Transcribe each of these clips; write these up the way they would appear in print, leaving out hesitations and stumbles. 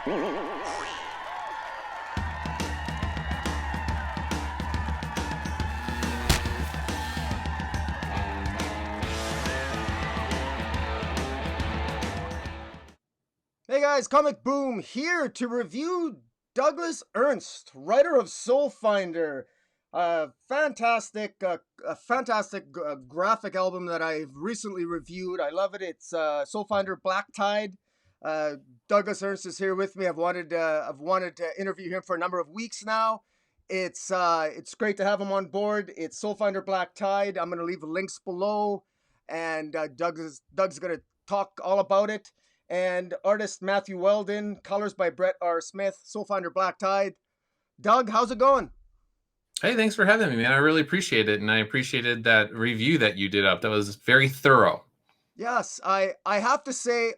Hey guys, Comic Boom here to review Douglas Ernst, writer of Soulfinder, a fantastic graphic album that I've recently reviewed. I love it. It's Soulfinder Black Tide. Douglas Ernst is here with me. I've wanted to interview him for a number of weeks now. It's great to have him on board. It's Soulfinder Black Tide. I'm going to leave the links below, and Doug's going to talk all about it. And artist Matthew Weldon, colors by Brett R. Smith, Soulfinder Black Tide. Doug, how's it going? Hey, thanks for having me, man. I really appreciate it, and I appreciated that review that you did up. That was very thorough. Yes, I have to say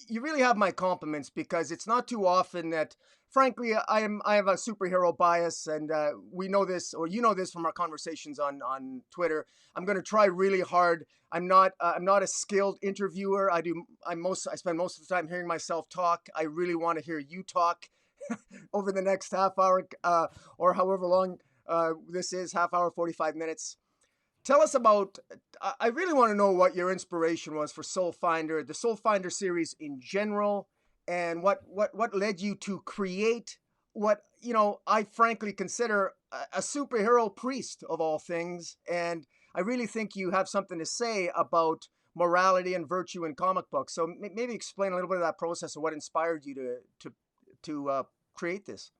you really have my compliments, because it's not too often that, frankly, I have a superhero bias, and we know this, or you know this from our conversations on Twitter. I'm going to try really hard. I'm not a skilled interviewer. I spend most of the time hearing myself talk. I really want to hear you talk over the next half hour, or however long this is, half hour, 45 minutes. Tell us about, I really want to know what your inspiration was for Soulfinder, the Soulfinder series in general, and what led you to create what, I frankly consider a superhero priest of all things. And I really think you have something to say about morality and virtue in comic books. So maybe explain a little bit of that process and what inspired you to create this.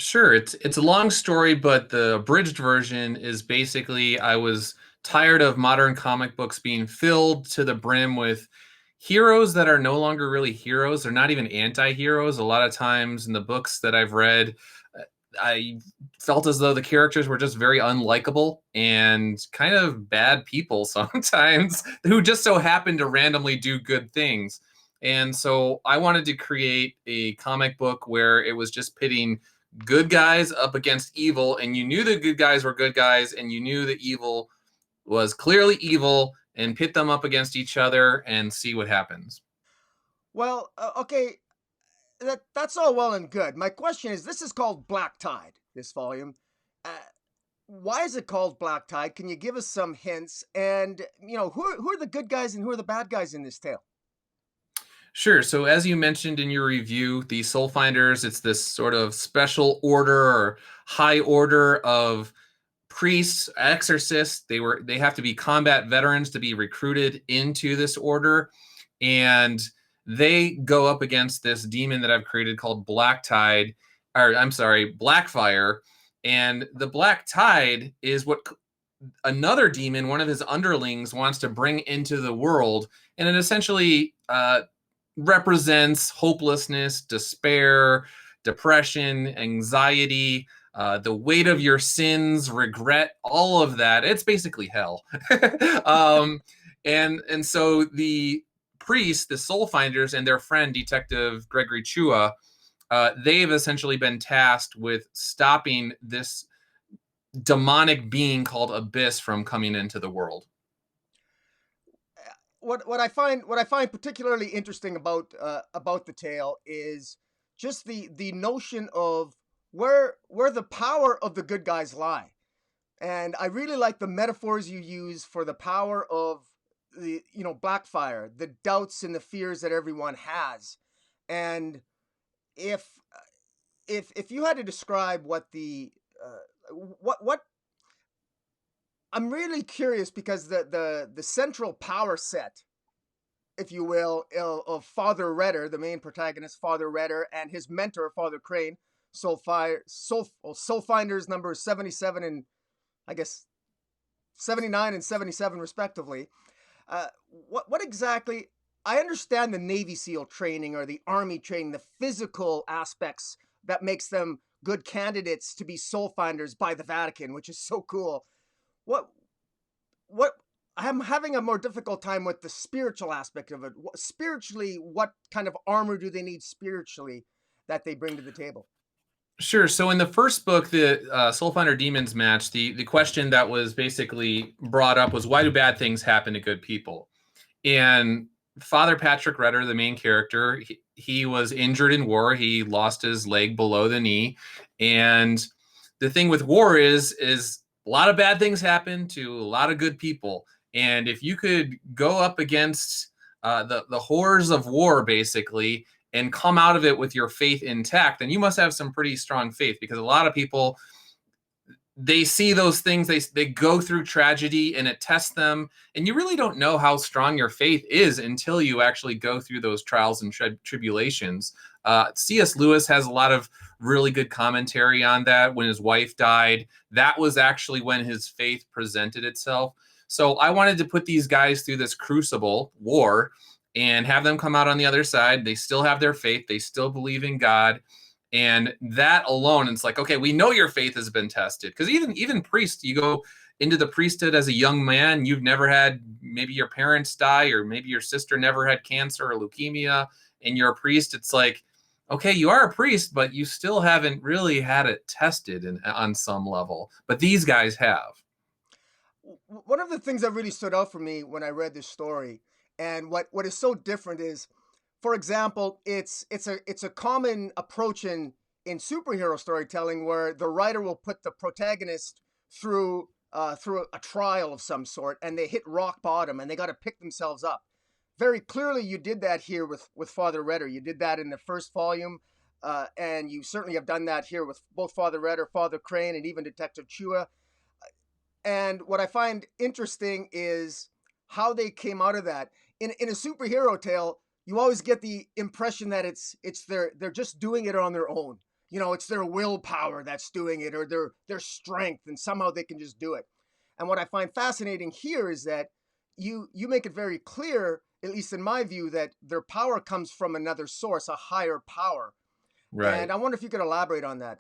Sure, it's a long story, but the abridged version is basically I was tired of modern comic books being filled to the brim with heroes that are no longer really heroes. They're not even anti-heroes. A lot of times in the books that I've read, I felt as though the characters were just very unlikable and kind of bad people sometimes who just so happen to randomly do good things. And so I wanted to create a comic book where it was just pitting good guys up against evil, and you knew the good guys were good guys, and you knew the evil was clearly evil, and pit them up against each other and see what happens. Well, okay, that's all well and good. My question is, this is called Black Tide, this volume. Uh, why is it called Black Tide? Can you give us some hints? And, who are the good guys and who are the bad guys in this tale? Sure. So as you mentioned in your review, the Soulfinders, it's this sort of special order or high order of priests, exorcists. They have to be combat veterans to be recruited into this order. And they go up against this demon that I've created called Blackfire. And the Black Tide is what another demon, one of his underlings, wants to bring into the world. And it essentially represents hopelessness, despair, depression, anxiety, the weight of your sins, regret, all of that. It's basically hell. And so the priests, the Soulfinders, and their friend, Detective Gregory Chua, they've essentially been tasked with stopping this demonic being called Abyss from coming into the world. What I find particularly interesting about the tale is just the notion of where the power of the good guys lie. And I really like the metaphors you use for the power of the Blackfire, the doubts and the fears that everyone has. And if you had to describe what I'm really curious, because the central power set, if you will, of Father Retter, the main protagonist, Father Retter, and his mentor, Father Crane, Soulfinders number 77 and I guess 79 and 77 respectively. What exactly? I understand the Navy SEAL training or the Army training, the physical aspects that makes them good candidates to be Soulfinders by the Vatican, which is so cool. What I'm having a more difficult time with the spiritual aspect of it. Spiritually, what kind of armor do they need spiritually that they bring to the table? Sure. So in the first book, the Soulfinder Demons match, the question that was basically brought up was, why do bad things happen to good people? And Father Patrick Retter, the main character, he was injured in war. He lost his leg below the knee. And the thing with war is a lot of bad things happen to a lot of good people. And if you could go up against the horrors of war, basically, and come out of it with your faith intact, then you must have some pretty strong faith, because a lot of people, they see those things, they go through tragedy and it tests them, and you really don't know how strong your faith is until you actually go through those trials and tribulations. C.S. Lewis has a lot of really good commentary on that. When his wife died, that was actually when his faith presented itself. So I wanted to put these guys through this crucible war and have them come out on the other side. They still have their faith, they still believe in God. And that alone, it's like, okay, we know your faith has been tested. Because even priests, you go into the priesthood as a young man, you've never had, maybe your parents die, or maybe your sister never had cancer or leukemia, and you're a priest. It's like, okay, you are a priest, but you still haven't really had it tested on some level. But these guys have. One of the things that really stood out for me when I read this story, and what is so different is, for example, it's a common approach in superhero storytelling where the writer will put the protagonist through a trial of some sort, and they hit rock bottom and they got to pick themselves up. Very clearly, you did that here with Father Retter. You did that in the first volume, and you certainly have done that here with both Father Retter, Father Crane, and even Detective Chua. And what I find interesting is how they came out of that. In a superhero tale, you always get the impression that they're just doing it on their own. You know, it's their willpower that's doing it, or their strength, and somehow they can just do it. And what I find fascinating here is that you make it very clear, at least in my view, that their power comes from another source, a higher power. And Right. I wonder if you could elaborate on that.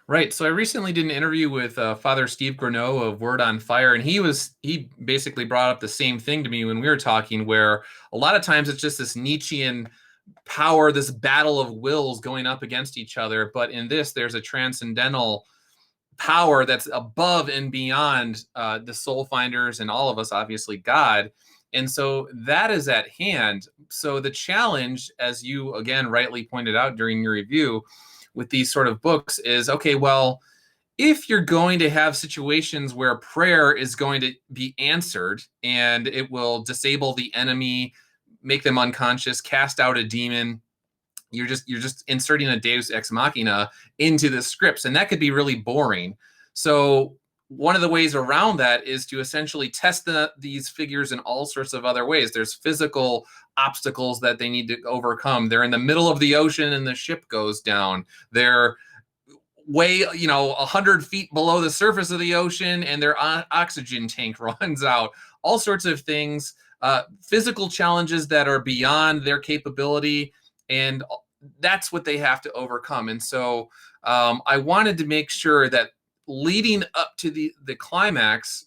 Right. So I recently did an interview with Father Steve Greneau of Word on Fire, and he basically brought up the same thing to me when we were talking, where a lot of times it's just this Nietzschean power, this battle of wills going up against each other. But in this, there's a transcendental power that's above and beyond the soul finders and all of us, obviously God. And so that is at hand. So the challenge, as you again rightly pointed out during your review with these sort of books, is okay, well, if you're going to have situations where prayer is going to be answered and it will disable the enemy, make them unconscious, cast out a demon, you're just inserting a deus ex machina into the scripts, and that could be really boring. So one of the ways around that is to essentially test these figures in all sorts of other ways. There's physical obstacles that they need to overcome. They're in the middle of the ocean and the ship goes down. They're way, 100 feet below the surface of the ocean and their oxygen tank runs out. All sorts of things, physical challenges that are beyond their capability, and that's what they have to overcome. And so I wanted to make sure that leading up to the climax,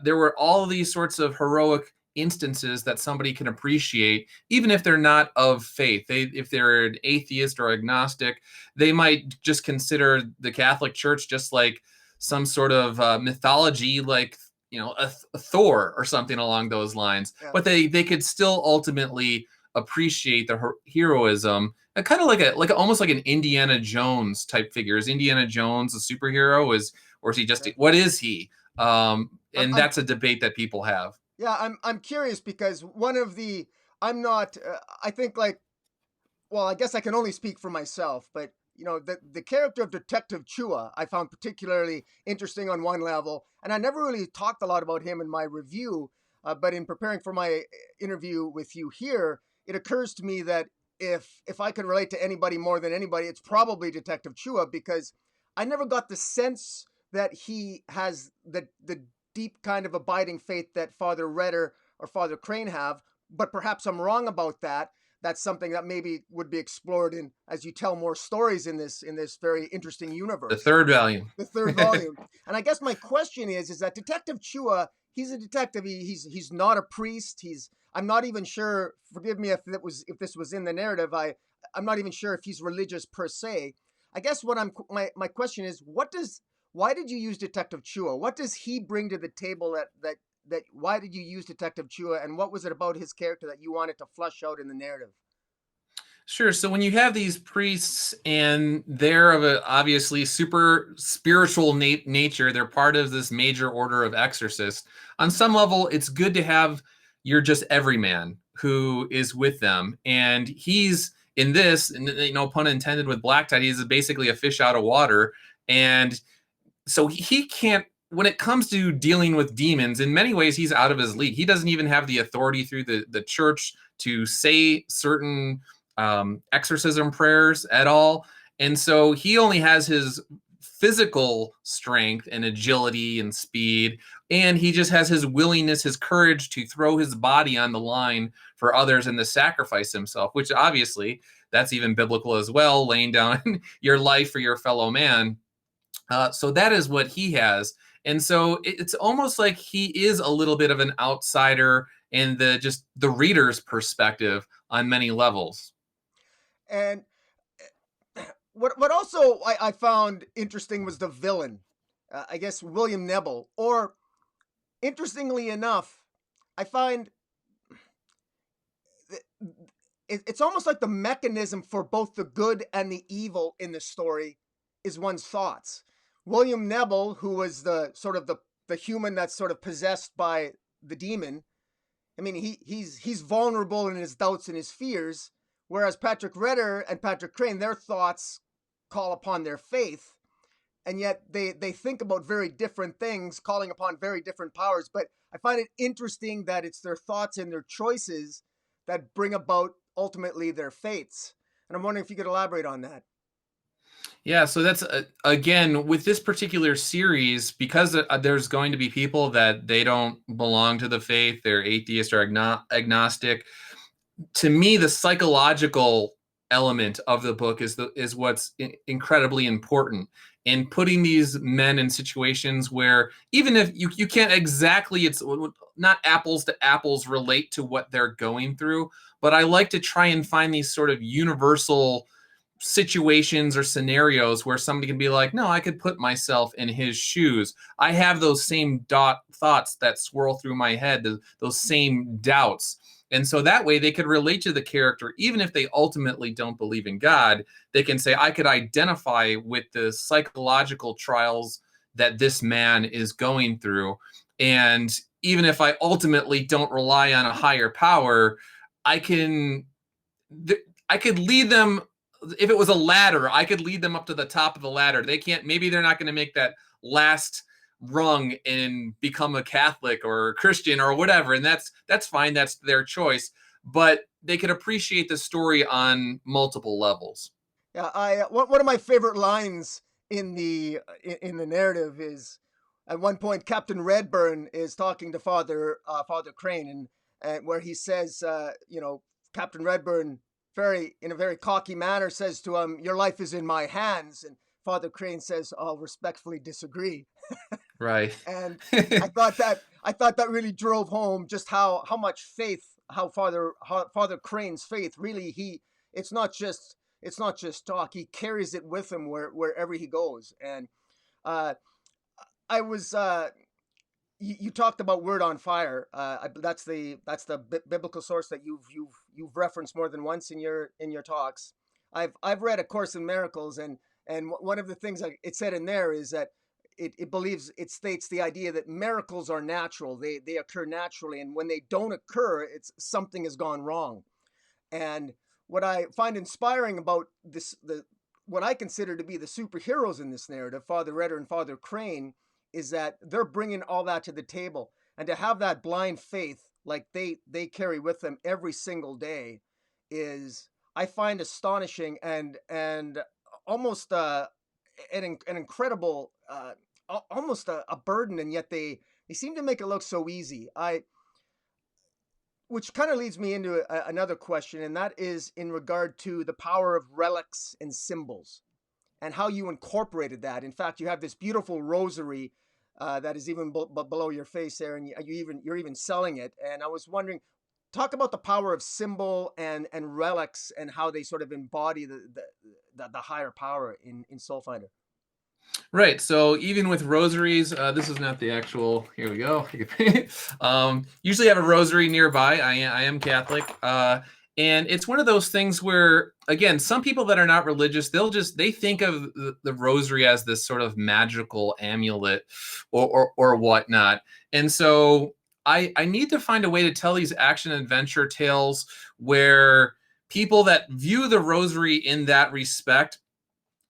there were all these sorts of heroic instances that somebody can appreciate, even if they're not of faith. If they're an atheist or agnostic, they might just consider the Catholic Church just like some sort of mythology, like a Thor or something along those lines. Yeah. But they could still ultimately appreciate the heroism, kind of like almost like an Indiana Jones type figure. Is Indiana Jones a superhero? Or is he just, what is he? And I'm that's a debate that people have. Yeah, I'm curious because one of the I'm not I think like, well, I guess I can only speak for myself, but the character of Detective Chua I found particularly interesting on one level, and I never really talked a lot about him in my review, but in preparing for my interview with you here, it occurs to me that if I can relate to anybody more than anybody, it's probably Detective Chua, because I never got the sense that he has the deep kind of abiding faith that Father Retter or Father Crane have, but perhaps I'm wrong about that. That's something that maybe would be explored in as you tell more stories in this very interesting The universe. third volume. The third volume. And I guess my question is that Detective Chua, he's a detective. He's not a priest. I'm not even sure. Forgive me if this was in the narrative. I'm not even sure if he's religious per se. I guess my question is, why did you use Detective Chua? What does he bring to the table why did you use Detective Chua, and what was it about his character that you wanted to flesh out in the narrative? Sure. So when you have these priests and they're of a obviously super spiritual nature, they're part of this major order of exorcists. On some level, it's good to have your just everyman who is with them, and he's in this, no pun intended, with Black Tide. He's basically a fish out of water, and so he can't. When it comes to dealing with demons, in many ways, he's out of his league. He doesn't even have the authority through the church to say certain exorcism prayers at all. And so he only has his physical strength and agility and speed. And he just has his willingness, his courage to throw his body on the line for others and to sacrifice himself, which obviously that's even biblical as well, laying down your life for your fellow man. So that is what he has. And so it's almost like he is a little bit of an outsider in the reader's perspective on many levels. And what also I found interesting was the villain. I guess William Nebel. Or interestingly enough, I find it's almost like the mechanism for both the good and the evil in the story is one's thoughts. William Nebel, who was the sort of the human that's sort of possessed by the demon. I mean, he's vulnerable in his doubts and his fears, whereas Patrick Retter and Patrick Crane, their thoughts call upon their faith, and yet they think about very different things, calling upon very different powers. But I find it interesting that it's their thoughts and their choices that bring about ultimately their fates. And I'm wondering if you could elaborate on that. Yeah, so that's again with this particular series, because there's going to be people that they don't belong to the faith, they're atheist or agnostic. To me, the psychological element of the book is what's incredibly important in putting these men in situations where even if you can't exactly, it's not apples to apples relate to what they're going through, but I like to try and find these sort of universal situations or scenarios where somebody can be like, no, I could put myself in his shoes. I have those same thoughts that swirl through my head, those same doubts. And so that way they could relate to the character, even if they ultimately don't believe in God. They can say, I could identify with the psychological trials that this man is going through. And even if I ultimately don't rely on a higher power, I could lead them. If it was a ladder, I could lead them up to the top of the ladder. They can't, maybe they're not going to make that last rung and become a Catholic or a Christian or whatever. And that's fine. That's their choice, but they could appreciate the story on multiple levels. Yeah, one of my favorite lines in the narrative is at one point Captain Redburn is talking to Father Crane, and where he says, Captain Redburn in a very cocky manner says to him, "Your life is in my hands," and Father Crane says, "I'll respectfully disagree." Right. And I thought that really drove home just how much faith, how Father Crane's faith really it's not just talk. He carries it with him wherever he goes. And I was you talked about Word on Fire. That's the biblical source that you've referenced more than once in your talks. I've read A Course in Miracles, and one of the things it said in there is that it states the idea that miracles are natural. They occur naturally, and when they don't occur, it's something has gone wrong. And what I find inspiring about what I consider to be the superheroes in this narrative, Father Retter and Father Crane, is that they're bringing all that to the table, and to have that blind faith like they carry with them every single day is, I find, astonishing and almost an incredible, almost a burden, and yet they seem to make it look so easy. Which kind of leads me into another question, and that is in regard to the power of relics and symbols, and how you incorporated that. In fact, you have this beautiful rosary that is even below your face there, and you're even selling it. And I was wondering, talk about the power of symbol and relics and how they sort of embody the higher power in Soulfinder. Right. So even with rosaries, this is not the actual. Here we go. Usually have a rosary nearby. I am Catholic, and it's one of those things where, again, some people that are not religious, they think of the rosary as this sort of magical amulet, or whatnot. And so I need to find a way to tell these action adventure tales where people that view the rosary in that respect,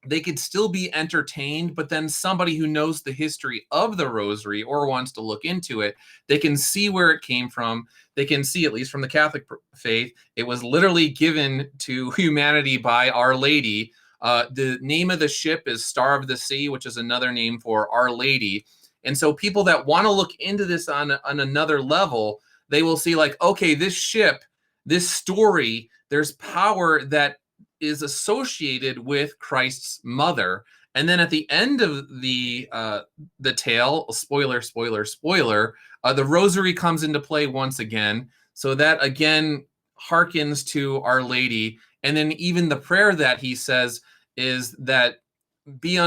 they could still be entertained, but then somebody who knows the history of the rosary or wants to look into it, they can see where it came from. They can see, at least from the Catholic faith, it was literally given to humanity by Our Lady. The name of the ship is Star of the Sea, which is another name for Our Lady. And so people that want to look into this on another level, they will see like, okay, this ship, this story, there's power that is associated with Christ's mother. And then at the end of the tale, spoiler, the rosary comes into play once again. So that again harkens to Our Lady. And then even the prayer that he says is that be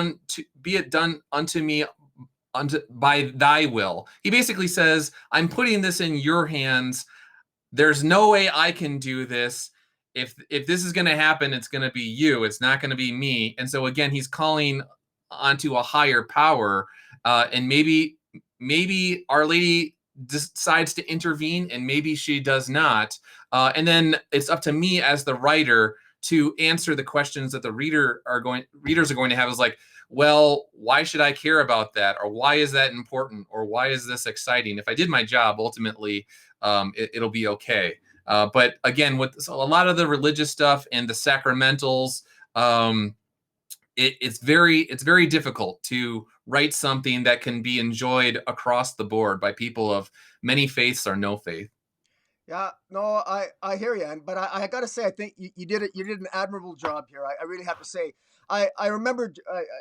it done unto me by thy will. He basically says, I'm putting this in your hands. There's no way I can do this. If this is going to happen, it's going to be you. It's not going to be me. And so again, he's calling onto a higher power, and maybe Our Lady decides to intervene, and maybe she does not. And then it's up to me as the writer to answer the questions that the readers are going to have. Is like, well, why should I care about that, or why is that important, or why is this exciting? If I did my job, ultimately, it'll be okay. But again, with a lot of the religious stuff and the sacramentals, it's very difficult to write something that can be enjoyed across the board by people of many faiths or no faith. Yeah, no, I hear you, but I got to say, I think you did it. You did an admirable job here. I really have to say. I remembered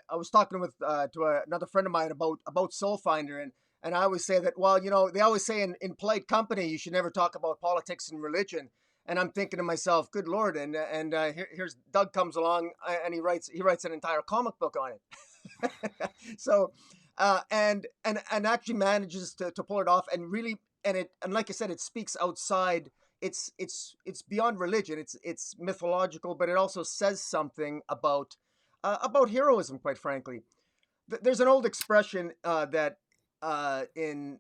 I was talking with to another friend of mine about Soulfinder, and I always say that, well, they always say in polite company you should never talk about politics and religion. And I'm thinking to myself, good Lord, and here's Doug comes along and he writes an entire comic book on it. So and actually manages to pull it off, and really, and like I said, it speaks outside. It's beyond religion. It's mythological, but it also says something about heroism, quite frankly. There's an old expression that in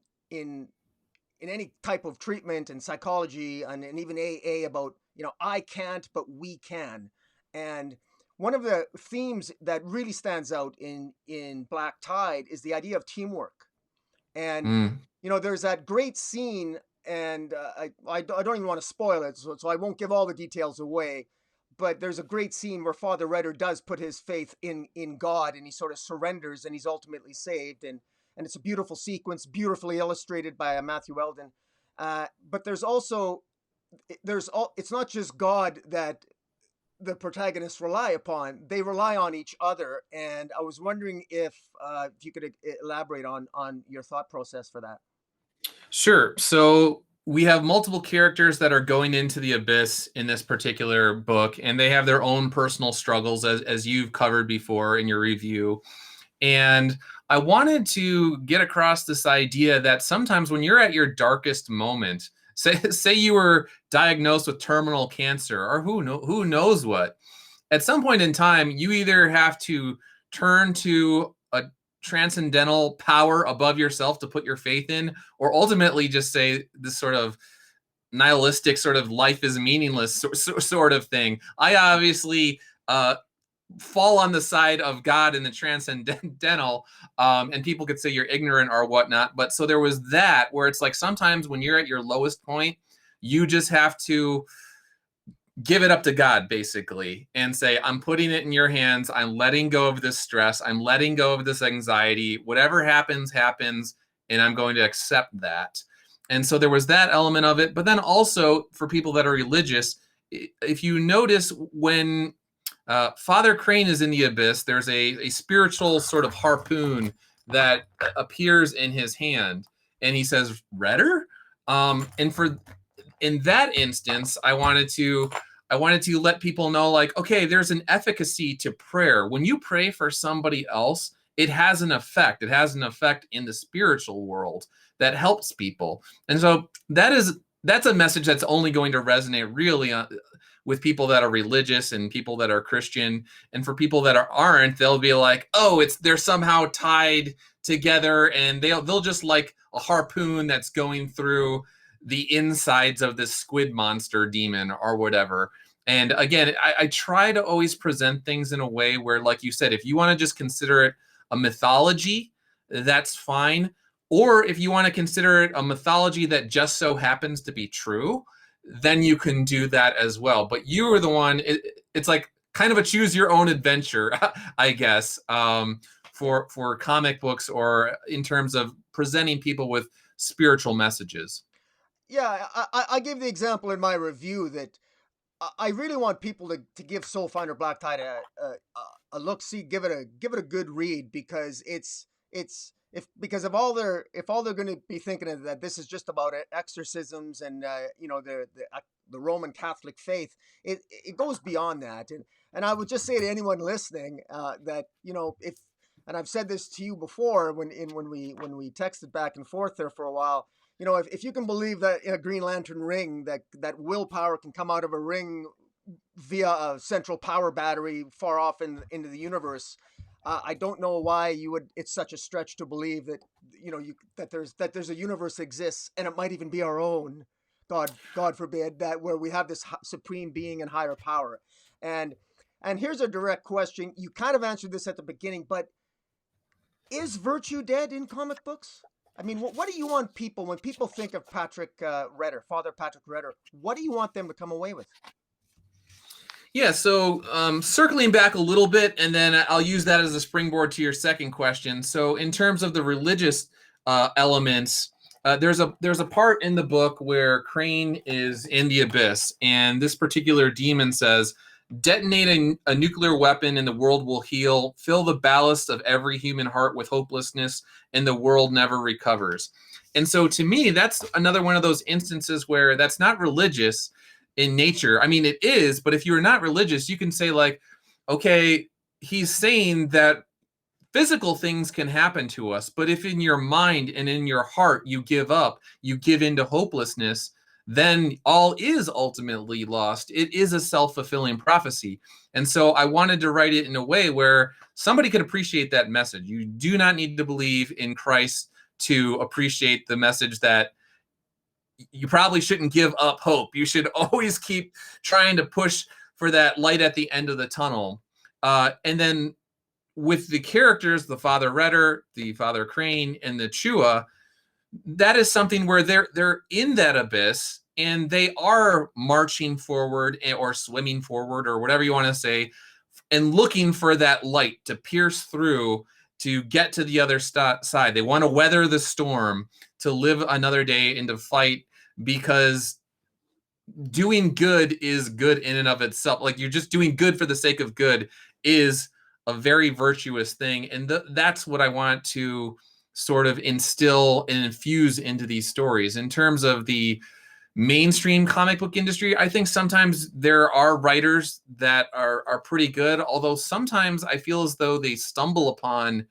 any type of treatment and psychology, and even AA, about, I can't but we can. And one of the themes that really stands out in Black Tide is the idea of teamwork. And Mm. there's that great scene, and I don't even want to spoil it, so I won't give all the details away. But there's a great scene where Father Retter does put his faith in God, and he sort of surrenders, and he's ultimately saved. And it's a beautiful sequence, beautifully illustrated by Matthew Eldon. But it's not just God that the protagonists rely upon; they rely on each other. And I was wondering if you could elaborate on your thought process for that. Sure. So we have multiple characters that are going into the abyss in this particular book, and they have their own personal struggles, as you've covered before in your review. And I wanted to get across this idea that sometimes when you're at your darkest moment, say you were diagnosed with terminal cancer, or who knows what, at some point in time, you either have to turn to a transcendental power above yourself to put your faith in, or ultimately just say this sort of nihilistic sort of life is meaningless sort of thing. I obviously fall on the side of God and the transcendental, and people could say you're ignorant or whatnot. But so there was that where it's like sometimes when you're at your lowest point, you just have to give it up to God, basically, and say, I'm putting it in your hands. I'm letting go of this stress. I'm letting go of this anxiety. Whatever happens, happens, and I'm going to accept that. And so there was that element of it. But then also for people that are religious, if you notice when Father Crane is in the abyss, there's a spiritual sort of harpoon that appears in his hand, and he says, Retter? And for in that instance, I wanted to let people know, like, okay, there's an efficacy to prayer. When you pray for somebody else, it has an effect. It has an effect in the spiritual world that helps people. And so that's a message that's only going to resonate really with people that are religious and people that are Christian. And for people that aren't, they'll be like, oh, they're somehow tied together, and they'll just like a harpoon that's going through the insides of this squid monster demon or whatever. And again, I try to always present things in a way where, like you said, if you want to just consider it a mythology, that's fine. Or if you want to consider it a mythology that just so happens to be true, then you can do that as well. But you are the one, it's like kind of a choose your own adventure, I guess, for comic books, or in terms of presenting people with spiritual messages. Yeah, I gave the example in my review that I really want people to give Soulfinder Black Tide a look, see, give it a good read, because it's if all they're going to be thinking of that this is just about exorcisms and the Roman Catholic faith, it goes beyond that. And I would just say to anyone listening that, if, and I've said this to you before when we texted back and forth there for a while, if you can believe that in a Green Lantern ring, that willpower can come out of a ring via a central power battery far off into the universe, I don't know why it's such a stretch to believe that that there's a universe that exists, and it might even be our own. God forbid, that where we have this supreme being and higher power. And here's a direct question. You kind of answered this at the beginning, but is virtue dead in comic books? I mean, what do you want people, when people think of Patrick Retter, Father Patrick Retter, what do you want them to come away with? Yeah, so circling back a little bit, and then I'll use that as a springboard to your second question. So in terms of the religious elements, there's a part in the book where Crane is in the abyss, and this particular demon says, detonate a nuclear weapon and the world will heal. Fill the ballast of every human heart with hopelessness, and the world never recovers. And so to me, that's another one of those instances where that's not religious in nature. I mean, it is, but if you're not religious, you can say like, okay, he's saying that physical things can happen to us, but if in your mind and in your heart you give up, you give into hopelessness, then all is ultimately lost. It is a self-fulfilling prophecy. And so I wanted to write it in a way where somebody could appreciate that message. You do not need to believe in Christ to appreciate the message that you probably shouldn't give up hope. You should always keep trying to push for that light at the end of the tunnel. And then with the characters, the Father Retter, the Father Crane, and the Chua, that is something where they're in that abyss and they are marching forward or swimming forward or whatever you want to say, and looking for that light to pierce through to get to the other side. They want to weather the storm, to live another day and to fight, because doing good is good in and of itself. Like, you're just doing good for the sake of good is a very virtuous thing. And that's what I want to sort of instill and infuse into these stories. In terms of the mainstream comic book industry, I think sometimes there are writers that are pretty good, although sometimes I feel as though they stumble upon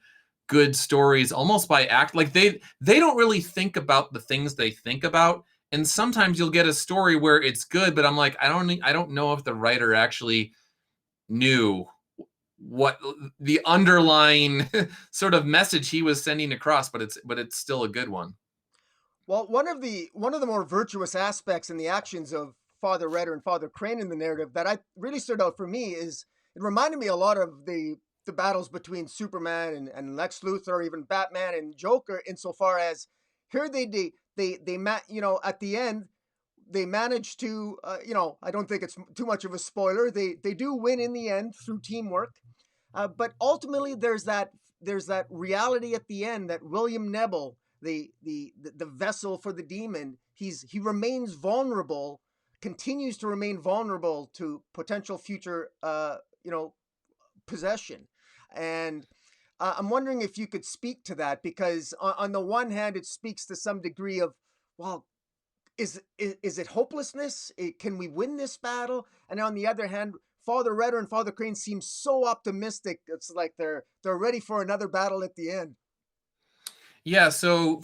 good stories almost by act. Like they don't really think about the things they think about. And sometimes you'll get a story where it's good, but I'm like, I don't know if the writer actually knew what the underlying sort of message he was sending across, but it's still a good one. Well, one of the more virtuous aspects in the actions of Father Retter and Father Crane in the narrative that I really stood out for me is it reminded me a lot of the battles between Superman and Lex Luthor, or even Batman and Joker, insofar as here at the end they manage to I don't think it's too much of a spoiler. They do win in the end through teamwork, but ultimately there's that reality at the end that William Nebel, the vessel for the demon, he remains vulnerable, continues to remain vulnerable to potential future possession. And I'm wondering if you could speak to that, because on the one hand it speaks to some degree of, well, is it hopelessness? Can we win this battle? And on the other hand, Father Retter and Father Crane seem so optimistic. It's like they're ready for another battle at the end. Yeah, so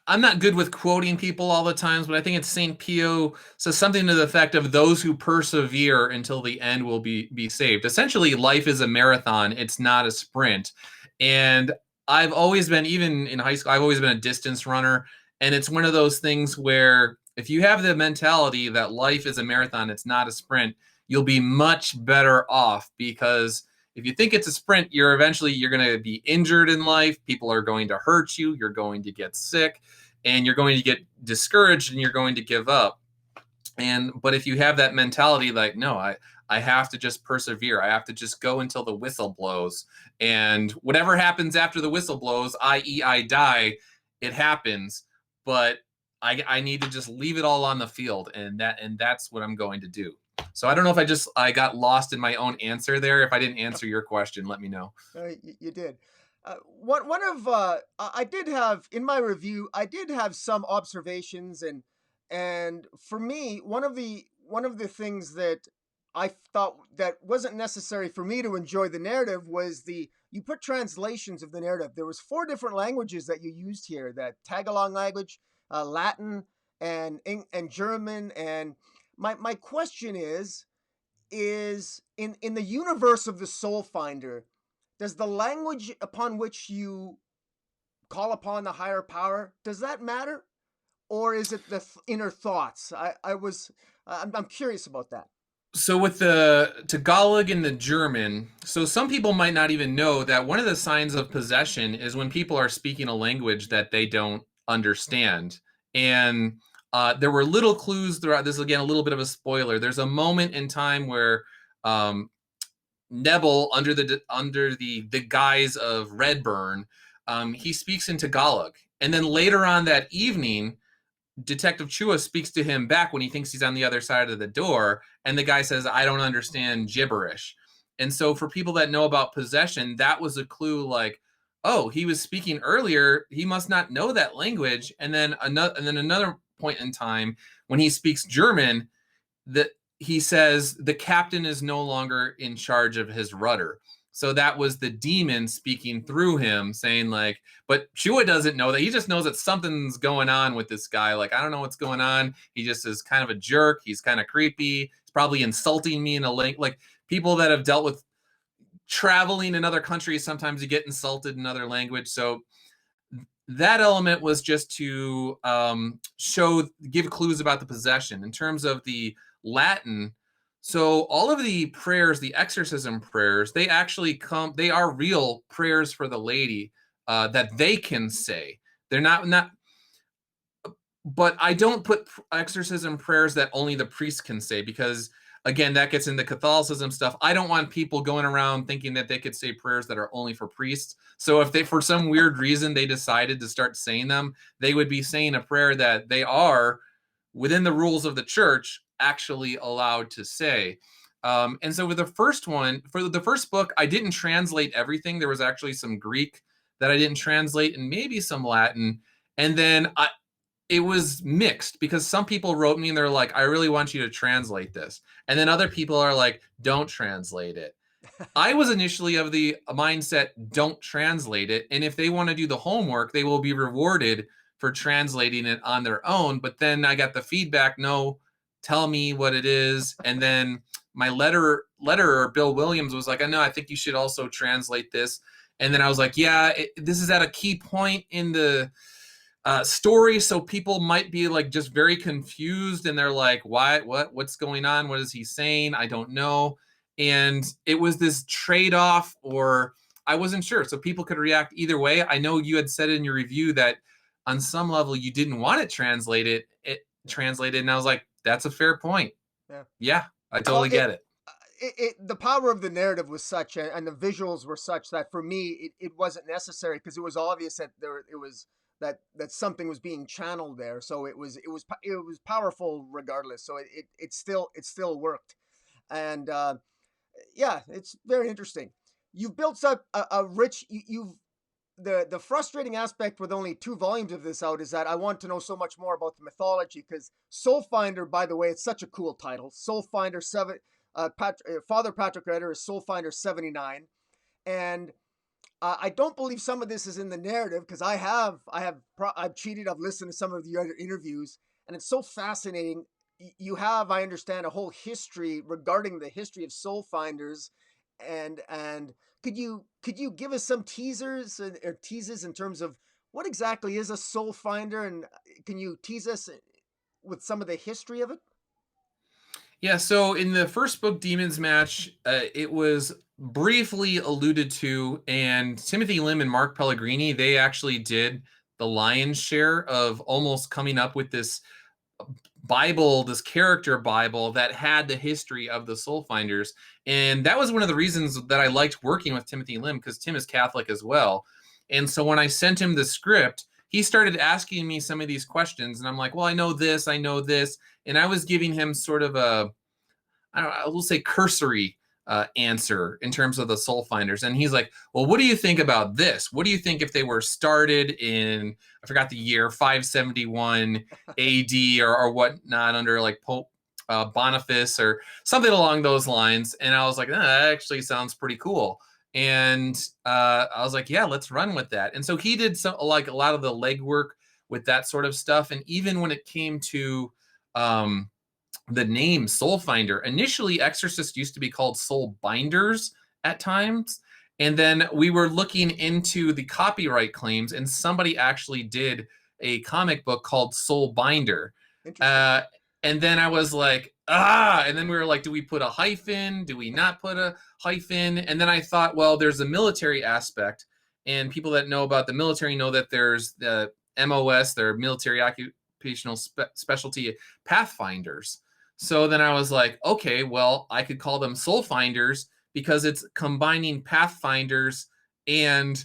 I'm not good with quoting people all the times, but I think it's Saint Pio says something to the effect of those who persevere until the end will be saved. Essentially, life is a marathon; it's not a sprint. And I've always been, even in high school, I've always been a distance runner, and it's one of those things where if you have the mentality that life is a marathon, it's not a sprint, you'll be much better off because if you think it's a sprint, you're going to be injured in life. People are going to hurt you. You're going to get sick and you're going to get discouraged and you're going to give up. But if you have that mentality, like, no, I have to just persevere. I have to just go until the whistle blows, and whatever happens after the whistle blows, i.e. I die, it happens. But I need to just leave it all on the field. And that's what I'm going to do. So I don't know if I got lost in my own answer there. If I didn't answer your question, let me know. You did. I did have in my review. I did have some observations, and for me, one of the things that I thought that wasn't necessary for me to enjoy the narrative was you put translations of the narrative. There was 4 different languages that you used here: that Tagalog language, Latin, and German. And my question is in the universe of the Soulfinder, does the language upon which you call upon the higher power, does that matter, or is it the inner thoughts? I'm curious about that. So with the Tagalog and the German, so some people might not even know that one of the signs of possession is when people are speaking a language that they don't understand. And there were little clues throughout this. Again, a little bit of a spoiler. There's a moment in time where Nebel, under the guise of Redburn, he speaks in Tagalog, and then later on that evening, Detective Chua speaks to him back when he thinks he's on the other side of the door, and the guy says, "I don't understand gibberish." And so, for people that know about possession, that was a clue. Like, oh, he was speaking earlier; he must not know that language. And then another point in time when he speaks German, that he says the captain is no longer in charge of his rudder. So that was the demon speaking through him, saying like, but Chua doesn't know that. He just knows that something's going on with this guy. Like, I don't know what's going on. He just is kind of a jerk. He's kind of creepy. He's probably insulting me in a link. Like, people that have dealt with traveling in other countries, sometimes you get insulted in other language. So that element was just to give clues about the possession. In terms of the Latin, so all of the prayers, the exorcism prayers, they are real prayers for the lady that they can say. They're not, but I don't put exorcism prayers that only the priest can say, because again, that gets into Catholicism stuff. I don't want people going around thinking that they could say prayers that are only for priests. So if they, for some weird reason, they decided to start saying them, they would be saying a prayer that they are, within the rules of the church, actually allowed to say. And so with the first one, for the first book, I didn't translate everything. There was actually some Greek that I didn't translate and maybe some Latin. And then it was mixed, because some people wrote me and they're like, I really want you to translate this. And then other people are like, don't translate it. I was initially of the mindset, don't translate it. And if they want to do the homework, they will be rewarded for translating it on their own. But then I got the feedback, no, tell me what it is. And then my letterer, Bill Williams, was like, I know, I think you should also translate this. And then I was like, yeah, this is at a key point in the story, so people might be like just very confused, and they're like, what's going on? What is he saying? I don't know. And it was this trade-off, or I wasn't sure. So people could react either way. I know you had said in your review that on some level you didn't want it translated, and I was like, that's a fair point. Yeah, I totally get it. The power of the narrative was such, and the visuals were such, that for me it wasn't necessary, because it was obvious that that something was being channeled there. So it was powerful regardless. So it still worked. And yeah, it's very interesting. You've built up a rich, the frustrating aspect with only 2 volumes of this out is that I want to know so much more about the mythology, because Soulfinder, by the way, it's such a cool title. Soulfinder, Father Patrick Retter is Soulfinder 79, and I don't believe some of this is in the narrative because I've cheated. I've listened to some of the other interviews, and it's so fascinating. You have, I understand, a whole history regarding the history of soul finders, and could you give us some teasers or teases in terms of what exactly is a soul finder, and can you tease us with some of the history of it? Yeah, so in the first book, Demons Match, it was briefly alluded to, and Timothy Lim and Mark Pellegrini, they actually did the lion's share of almost coming up with this Bible, this character Bible that had the history of the Soul Finders. And that was one of the reasons that I liked working with Timothy Lim, because Tim is Catholic as well. And so when I sent him the script, he started asking me some of these questions. And I'm like, well, I know this, I know this. And I was giving him sort of a, I will say cursory answer in terms of the soul finders. And he's like, well, what do you think about this? What do you think if they were started in, I forgot the year, 571 AD or whatnot, under like Pope Boniface or something along those lines? And I was like, that actually sounds pretty cool. And I was like, yeah, let's run with that. And so he did like a lot of the legwork with that sort of stuff. And even when it came to the name Soulfinder, initially Exorcist used to be called Soul Binders at times. And then we were looking into the copyright claims, and somebody actually did a comic book called Soul Binder. Interesting. And then I was like, and then we were like, do we put a hyphen? Do we not put a hyphen? And then I thought, well, there's a military aspect, and people that know about the military know that there's the MOS, their military occupational specialty, Pathfinders. So then I was like, okay, well, I could call them Soul Finders because it's combining Pathfinders and,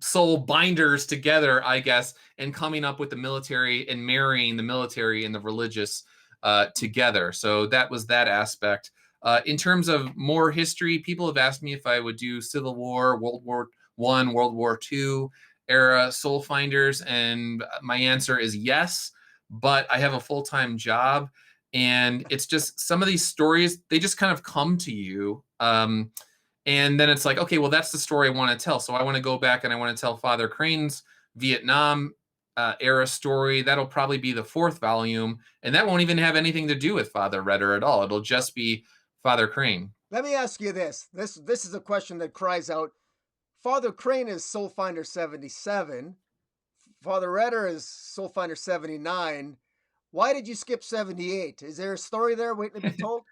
soul binders together, I guess, and coming up with the military and marrying the military and the religious together. So that was that aspect. In terms of more history, people have asked me if I would do Civil War, World War I, World War II era Soul Finders, and my answer is yes. But I have a full-time job, and it's just some of these stories, they just kind of come to you. And then it's like, okay, well, that's the story I want to tell. So I want to go back and I want to tell Father Crane's Vietnam era story. That'll probably be the 4th volume, and that won't even have anything to do with Father Retter at all. It'll just be Father Crane. Let me ask you this. This is a question that cries out. Father Crane is Soulfinder 77. Father Retter is Soulfinder 79. Why did you skip 78? Is there a story there waiting to be told?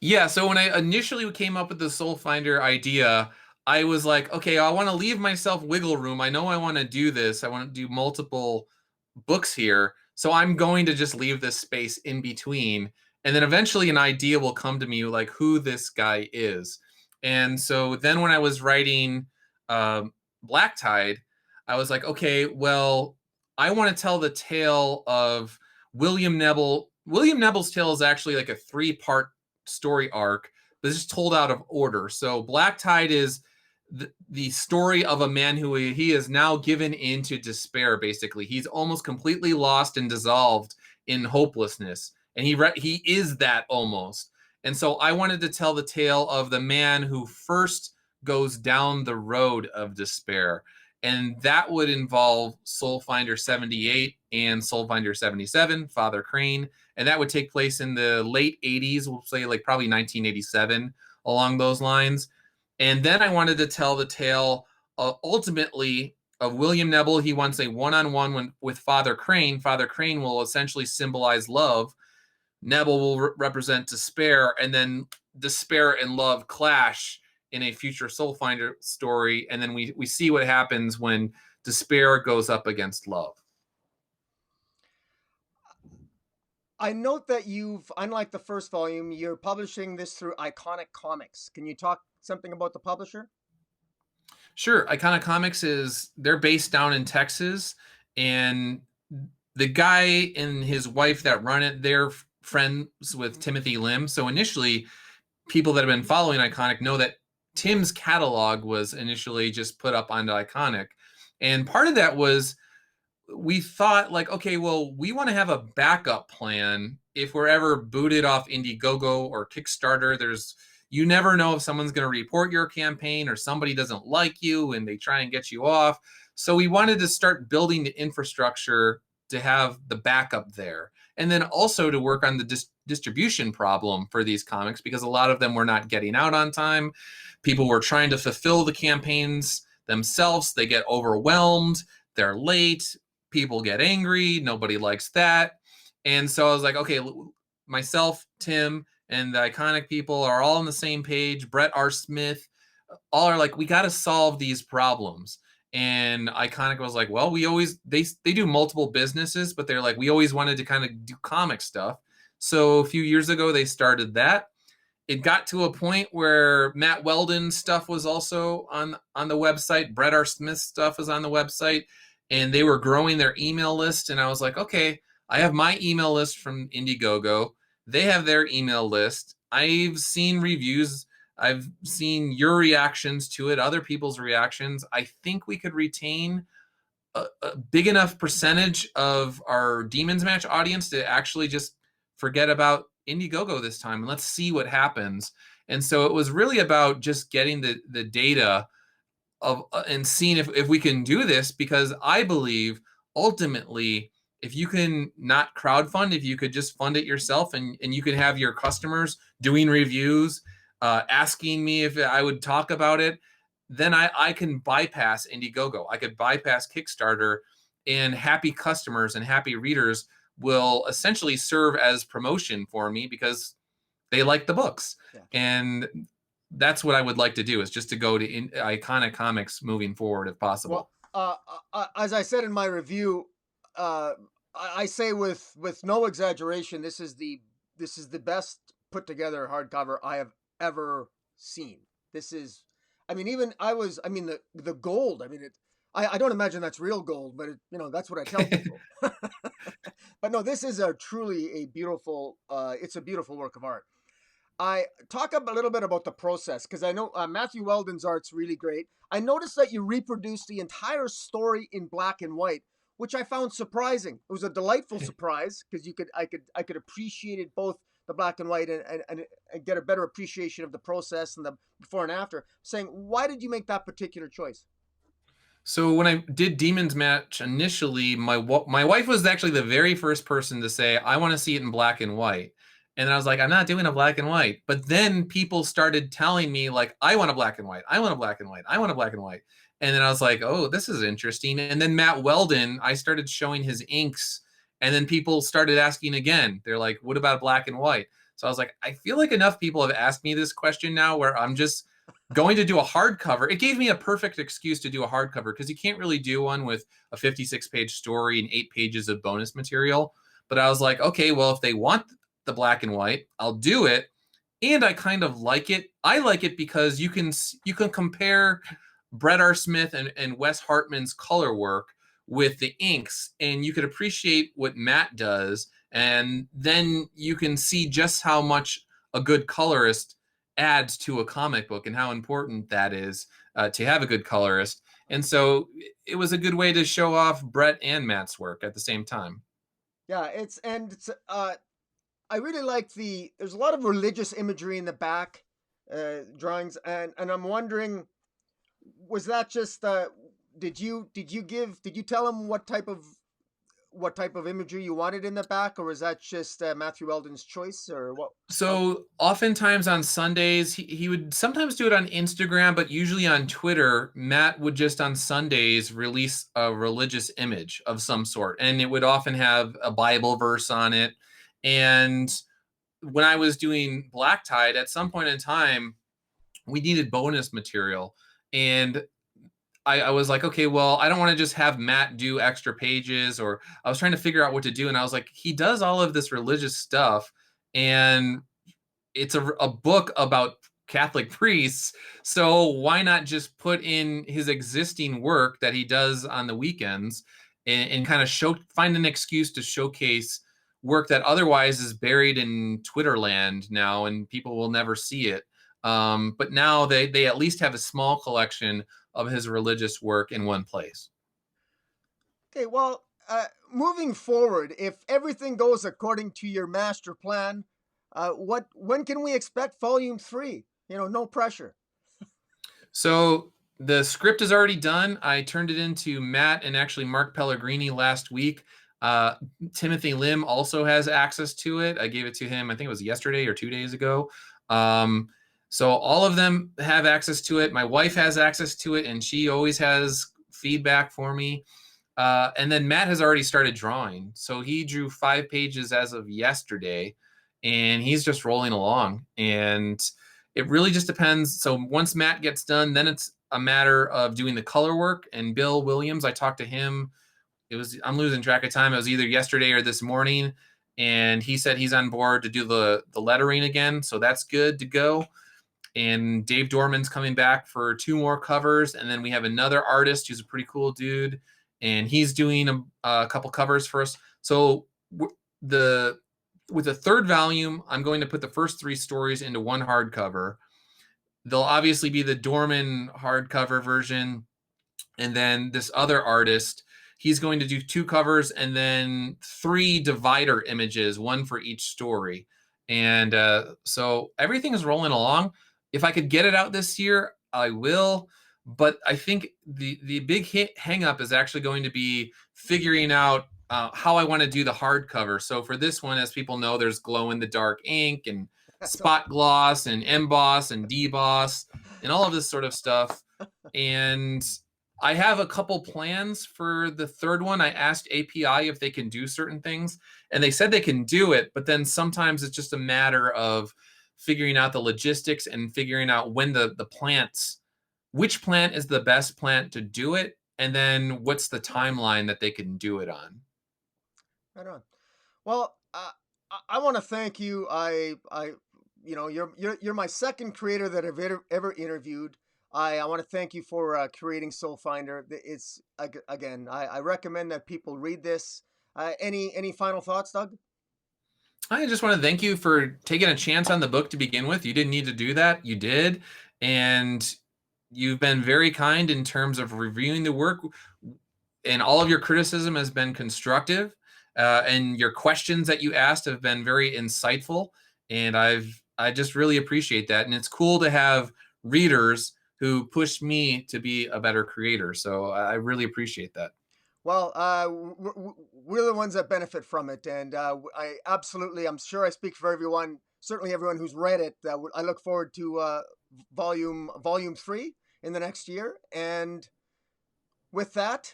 Yeah, so when I initially came up with the Soul Finder idea, I was like, okay, I want to leave myself wiggle room. I know I want to do this. I want to do multiple books here. So I'm going to just leave this space in between. And then eventually an idea will come to me, like who this guy is. And so then when I was writing Black Tide, I was like, okay, well, I want to tell the tale of William Nebel. William Nebel's tale is actually like a 3-part story arc, but it's just told out of order. So Black Tide is the story of a man who he is now given into despair. Basically, he's almost completely lost and dissolved in hopelessness, and he is that almost. And so I wanted to tell the tale of the man who first goes down the road of despair, and that would involve Soulfinder 78 and Soulfinder 77, Father Crane, and that would take place in the late 80s, we'll say like probably 1987, along those lines. And then I wanted to tell the tale ultimately of William Nebel. He wants a one-on-one with Father Crane. Father Crane will essentially symbolize love. Nebel will represent despair, and then despair and love clash in a future Soulfinder story. And then we see what happens when despair goes up against love. I note that you've, unlike the first volume, you're publishing this through Iconic Comics. Can you talk something about the publisher? Sure. Iconic Comics they're based down in Texas, and the guy and his wife that run it, they're friends with Timothy Lim. So initially, people that have been following Iconic know that Tim's catalog was initially just put up onto Iconic. And part of that was we thought like, okay, well, we want to have a backup plan if we're ever booted off Indiegogo or Kickstarter. You never know if someone's going to report your campaign or somebody doesn't like you and they try and get you off. So we wanted to start building the infrastructure to have the backup there. And then also to work on the distribution problem for these comics, because a lot of them were not getting out on time. People were trying to fulfill the campaigns themselves. They get overwhelmed. They're late. People get angry. Nobody likes that. And so I was like, okay, myself, Tim, and the iconic people are all on the same page. Brett R. Smith, all are like, we got to solve these problems. And Iconic was like, well, we always they do multiple businesses, but they're like, we always wanted to kind of do comic stuff. So a few years ago, they started that. It got to a point where Matt Weldon's stuff was also on the website. Brett R. Smith's stuff was on the website, and they were growing their email list. And I was like, okay, I have my email list from Indiegogo. They have their email list. I've seen reviews. I've seen your reactions to it, other people's reactions. I think we could retain a big enough percentage of our Demons Match audience to actually just forget about Indiegogo this time and let's see what happens. And so it was really about just getting the data of and seeing if we can do this, because I believe ultimately if you can not crowdfund, if you could just fund it yourself and you could have your customers doing reviews, asking me if I would talk about it, then I can bypass Indiegogo. I could bypass Kickstarter, and happy customers and happy readers will essentially serve as promotion for me because they like the books. Yeah. And that's what I would like to do, is just to go to Iconic Comics moving forward if possible. Well, as I said in my review, I say with no exaggeration, this is the best put together hardcover I have ever seen. This is, I mean, the gold. I mean, I don't imagine that's real gold, but that's what I tell people. But no, this is truly a beautiful. It's a beautiful work of art. I talk a little bit about the process, because I know Matthew Weldon's art's really great. I noticed that you reproduced the entire story in black and white, which I found surprising. It was a delightful surprise, because I could appreciate it, both the black and white, and get a better appreciation of the process and the before and after. Saying, why did you make that particular choice? So when I did Demons Match initially, my wife was actually the very first person to say, I want to see it in black and white. And I was like, I'm not doing a black and white. But then people started telling me, like, I want a black and white. I want a black and white. I want a black and white. And then I was like, oh, this is interesting. And then Matt Weldon, I started showing his inks. And then people started asking again. They're like, what about black and white? So I was like, I feel like enough people have asked me this question now where I'm just going to do a hardcover. It gave me a perfect excuse to do a hardcover, because you can't really do one with a 56-page story and 8 pages of bonus material. But I was like, okay, well, if they want the black and white, I'll do it. And I kind of like it. I like it because you can compare Brett R. Smith and Wes Hartman's color work with the inks, and you could appreciate what Matt does, and then you can see just how much a good colorist adds to a comic book and how important that is, to have a good colorist. And so it was a good way to show off Brett and Matt's work at the same time. Yeah, I really like there's a lot of religious imagery in the back drawings, and I'm wondering, was that just did you tell him what type of imagery you wanted in the back, or was that just Matthew Weldon's choice, or what? So oftentimes on Sundays, he would sometimes do it on Instagram, but usually on Twitter, Matt would just on Sundays release a religious image of some sort. And it would often have a Bible verse on it. And when I was doing Black Tide, at some point in time, we needed bonus material. And I was like, okay, well, I don't want to just have Matt do extra pages, or I was trying to figure out what to do. And I was like, he does all of this religious stuff, and it's a book about Catholic priests. So why not just put in his existing work that he does on the weekends, and kind of find an excuse to showcase work that otherwise is buried in Twitter land now, and people will never see it. But now they at least have a small collection of his religious work in one place. Okay, well, moving forward, if everything goes according to your master plan, when can we expect volume 3? No pressure. So the script is already done. I turned it into Matt and actually Mark Pellegrini last week. Uh, Timothy Lim also has access to it. I gave it to him, I think it was yesterday or 2 days ago. So all of them have access to it. My wife has access to it, and she always has feedback for me. And then Matt has already started drawing. So he drew 5 pages as of yesterday, and he's just rolling along. And it really just depends. So once Matt gets done, then it's a matter of doing the color work. And Bill Williams, I talked to him. I'm losing track of time. It was either yesterday or this morning. And he said he's on board to do the lettering again. So that's good to go. And Dave Dorman's coming back for 2 more covers. And then we have another artist who's a pretty cool dude, and he's doing a couple covers for us. So with the 3rd volume, I'm going to put the first 3 stories into one hardcover. There'll obviously be the Dorman hardcover version, and then this other artist, he's going to do 2 covers and then 3 divider images, one for each story. And so everything is rolling along. If I could get it out this year, I will. But I think the big hang up is actually going to be figuring out how I want to do the hardcover. So for this one, as people know, there's glow-in-the-dark ink and spot gloss and emboss and deboss and all of this sort of stuff. And I have a couple plans for the 3rd one. I asked API if they can do certain things, and they said they can do it, but then sometimes it's just a matter of figuring out the logistics and figuring out when which plant is the best plant to do it, and then what's the timeline that they can do it on. Right on. Well, I want to thank you. You're my second creator that I've ever interviewed. I want to thank you for creating Soulfinder. It's again, I recommend that people read this. Any final thoughts, Doug? I just want to thank you for taking a chance on the book to begin with. You didn't need to do that. You did. And you've been very kind in terms of reviewing the work, and all of your criticism has been constructive. And your questions that you asked have been very insightful. And I just really appreciate that. And it's cool to have readers who pushed me to be a better creator. So I really appreciate that. Well, we're the ones that benefit from it, and I'm sure I speak for everyone, certainly everyone who's read it. I look forward to volume 3 in the next year, and with that,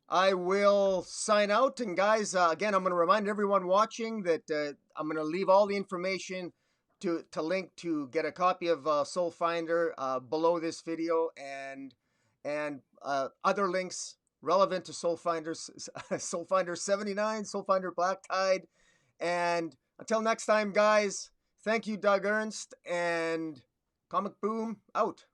I will sign out. And guys, again, I'm going to remind everyone watching that I'm going to leave all the information to link to get a copy of Soulfinder below this video, and other links relevant to Soulfinder 79, Soulfinder Black Tide. And until next time, guys, thank you, Doug Ernst, and Comic Boom out.